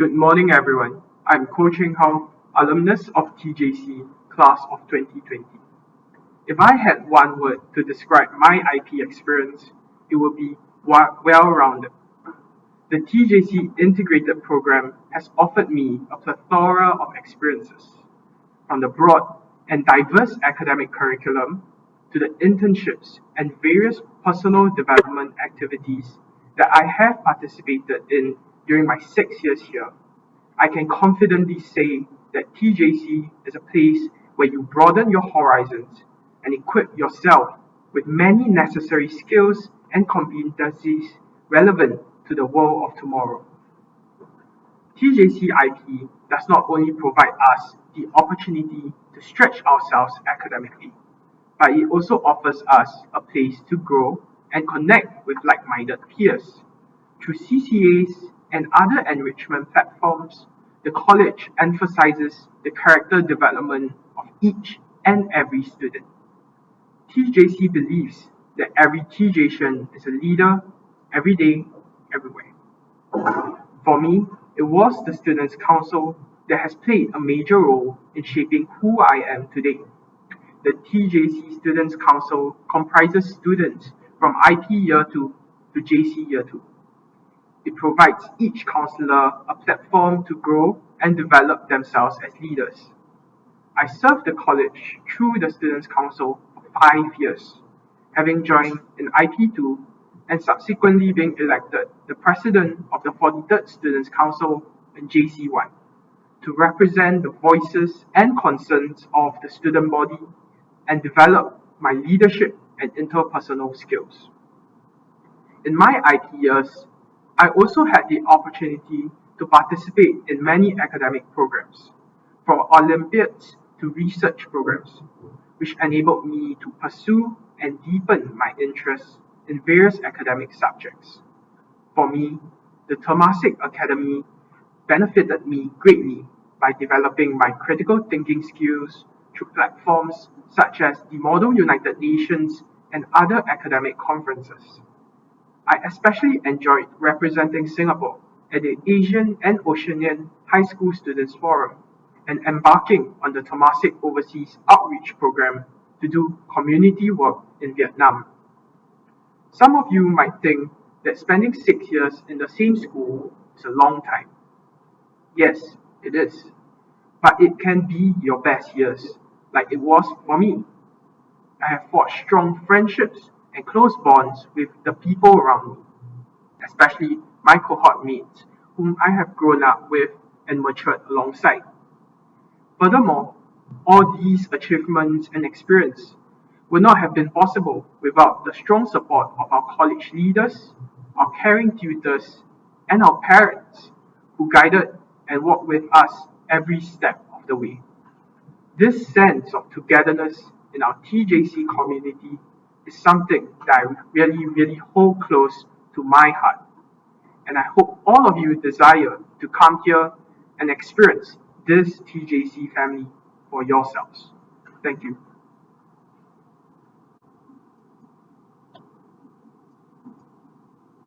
Good morning, everyone. I'm Koh Cheng, alumnus of TJC class of 2020. If I had one word to describe my IP experience, it would be well-rounded. The TJC integrated program has offered me a plethora of experiences, from the broad and diverse academic curriculum to the internships and various personal development activities that I have participated in during my 6 years here. I can confidently say that TJC is a place where you broaden your horizons and equip yourself with many necessary skills and competencies relevant to the world of tomorrow. TJC IP does not only provide us the opportunity to stretch ourselves academically, but it also offers us a place to grow and connect with like-minded peers. Through CCAs and other enrichment platforms, the college emphasizes the character development of each and every student. TJC believes that every TJcian is a leader every day, everywhere. For me, it was the Students' Council that has played a major role in shaping who I am today. The TJC Students' Council comprises students from IP Year 2 to JC Year 2. It provides each counselor a platform to grow and develop themselves as leaders. I served the college through the Students' Council for 5 years, having joined in IP2 and subsequently being elected the president of the 43rd Students' Council in JC1 to represent the voices and concerns of the student body and develop my leadership and interpersonal skills. In my IP years, I also had the opportunity to participate in many academic programs, from Olympiads to research programs, which enabled me to pursue and deepen my interests in various academic subjects. For me, the Temasek Academy benefited me greatly by developing my critical thinking skills through platforms such as the Model United Nations and other academic conferences. I especially enjoyed representing Singapore at the Asian and Oceanian High School Students Forum and embarking on the Temasek Overseas Outreach Program to do community work in Vietnam. Some of you might think that spending 6 years in the same school is a long time. Yes, it is. But it can be your best years, like it was for me. I have forged strong friendships and close bonds with the people around me, especially my cohort mates, whom I have grown up with and matured alongside. Furthermore, all these achievements and experience would not have been possible without the strong support of our college leaders, our caring tutors, and our parents, who guided and walked with us every step of the way. This sense of togetherness in our TJC community is something that I really hold close to my heart. And I hope all of you desire to come here and experience this TJC family for yourselves. Thank you.